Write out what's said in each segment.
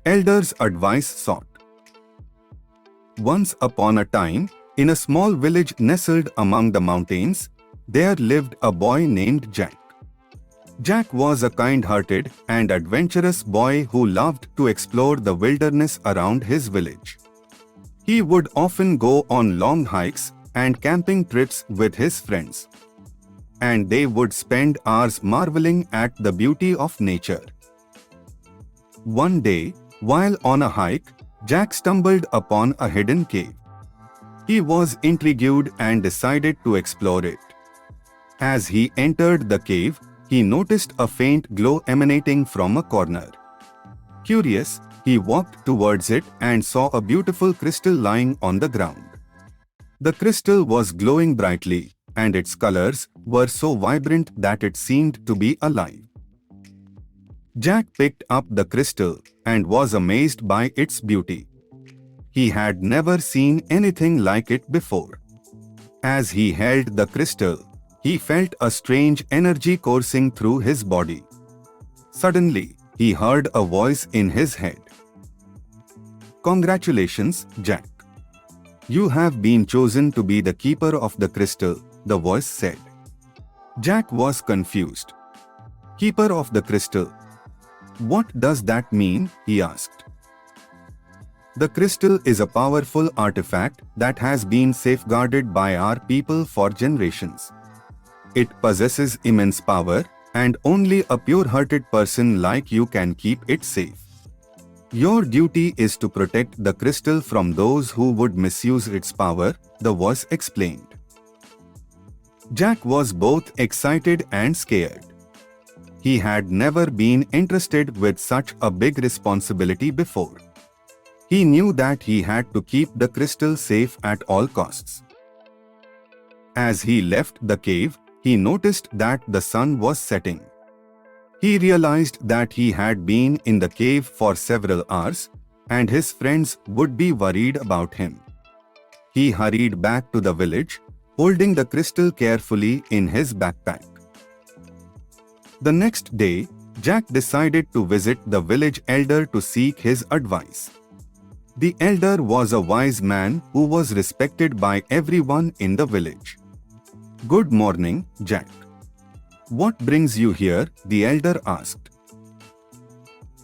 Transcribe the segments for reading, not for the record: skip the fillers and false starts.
Elders' advice sought. Once upon a time, in a small village nestled among the mountains, there lived a boy named Jack. Jack was a kind-hearted and adventurous boy who loved to explore the wilderness around his village. He would often go on long hikes and camping trips with his friends, and they would spend hours marveling at the beauty of nature. One day, while on a hike, Jack stumbled upon a hidden cave. He was intrigued and decided to explore it. As he entered the cave, he noticed a faint glow emanating from a corner. Curious, he walked towards it and saw a beautiful crystal lying on the ground. The crystal was glowing brightly, and its colors were so vibrant that it seemed to be alive. Jack picked up the crystal and was amazed by its beauty. He had never seen anything like it before. As he held the crystal, he felt a strange energy coursing through his body. Suddenly, he heard a voice in his head. "Congratulations, Jack. You have been chosen to be the keeper of the crystal," the voice said. Jack was confused. "Keeper of the crystal? What does that mean?" he asked. "The crystal is a powerful artifact that has been safeguarded by our people for generations. It possesses immense power, and only a pure-hearted person like you can keep it safe. Your duty is to protect the crystal from those who would misuse its power," the voice explained. Jack was both excited and scared. He had never been entrusted with such a big responsibility before. He knew that he had to keep the crystal safe at all costs. As he left the cave, he noticed that the sun was setting. He realized that he had been in the cave for several hours, and his friends would be worried about him. He hurried back to the village, holding the crystal carefully in his backpack. The next day, Jack decided to visit the village elder to seek his advice. The elder was a wise man who was respected by everyone in the village. "Good morning, Jack. What brings you here?" the elder asked.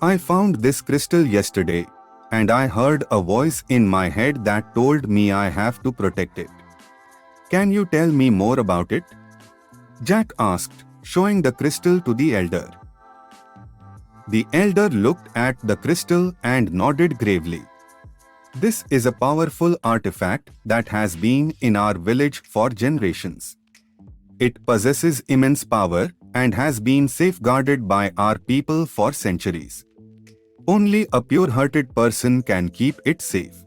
"I found this crystal yesterday, and I heard a voice in my head that told me I have to protect it. Can you tell me more about it?" Jack asked, showing the crystal to the elder. The elder looked at the crystal and nodded gravely. "This is a powerful artifact that has been in our village for generations. It possesses immense power and has been safeguarded by our people for centuries. Only a pure-hearted person can keep it safe.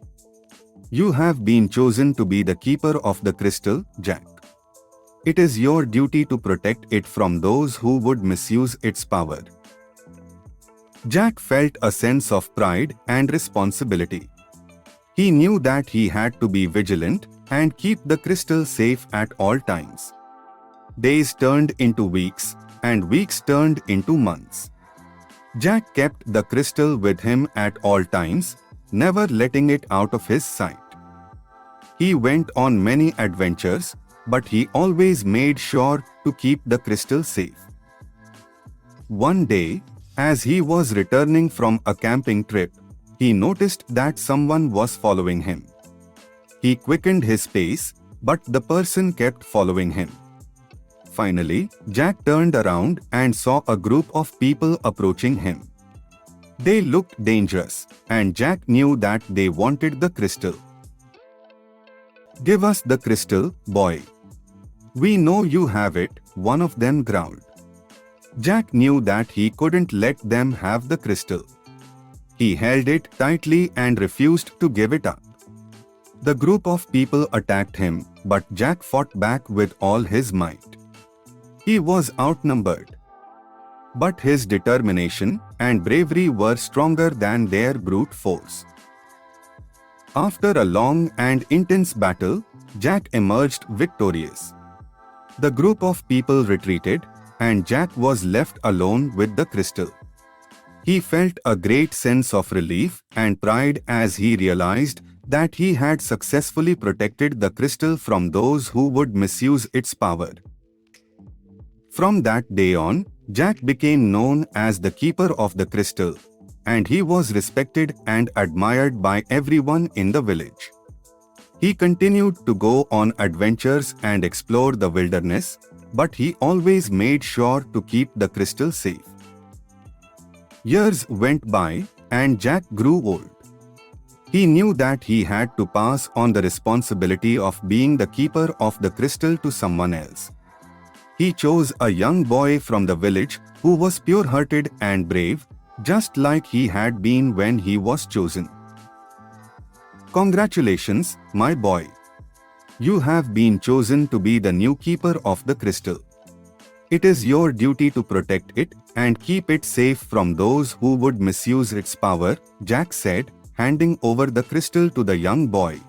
You have been chosen to be the keeper of the crystal, Jack. It is your duty to protect it from those who would misuse its power." Jack felt a sense of pride and responsibility. He knew that he had to be vigilant and keep the crystal safe at all times. Days turned into weeks, and weeks turned into months. Jack kept the crystal with him at all times, never letting it out of his sight. He went on many adventures, but he always made sure to keep the crystal safe. One day, as he was returning from a camping trip, he noticed that someone was following him. He quickened his pace, but the person kept following him. Finally, Jack turned around and saw a group of people approaching him. They looked dangerous, and Jack knew that they wanted the crystal. "Give us the crystal, boy. We know you have it," one of them growled. Jack knew that he couldn't let them have the crystal. He held it tightly and refused to give it up. The group of people attacked him, but Jack fought back with all his might. He was outnumbered, but his determination and bravery were stronger than their brute force. After a long and intense battle, Jack emerged victorious. The group of people retreated, and Jack was left alone with the crystal. He felt a great sense of relief and pride as he realized that he had successfully protected the crystal from those who would misuse its power. From that day on, Jack became known as the keeper of the crystal, and he was respected and admired by everyone in the village. He continued to go on adventures and explore the wilderness, but he always made sure to keep the crystal safe. Years went by, and Jack grew old. He knew that he had to pass on the responsibility of being the keeper of the crystal to someone else. He chose a young boy from the village who was pure-hearted and brave, just like he had been when he was chosen. Congratulations, my boy. You have been chosen to be the new keeper of the crystal. It is your duty to protect it and keep it safe from those who would misuse its power, Jack said, handing over the crystal to the young boy.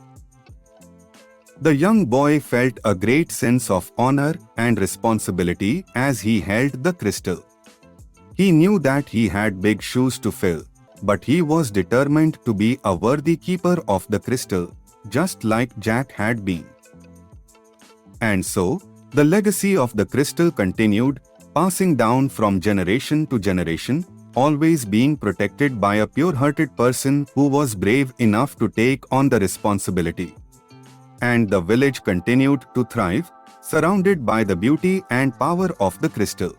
The young boy felt a great sense of honor and responsibility as he held the crystal. He knew that he had big shoes to fill, but he was determined to be a worthy keeper of the crystal, just like Jack had been. And so, the legacy of the crystal continued, passing down from generation to generation, always being protected by a pure-hearted person who was brave enough to take on the responsibility. And the village continued to thrive, surrounded by the beauty and power of the crystal.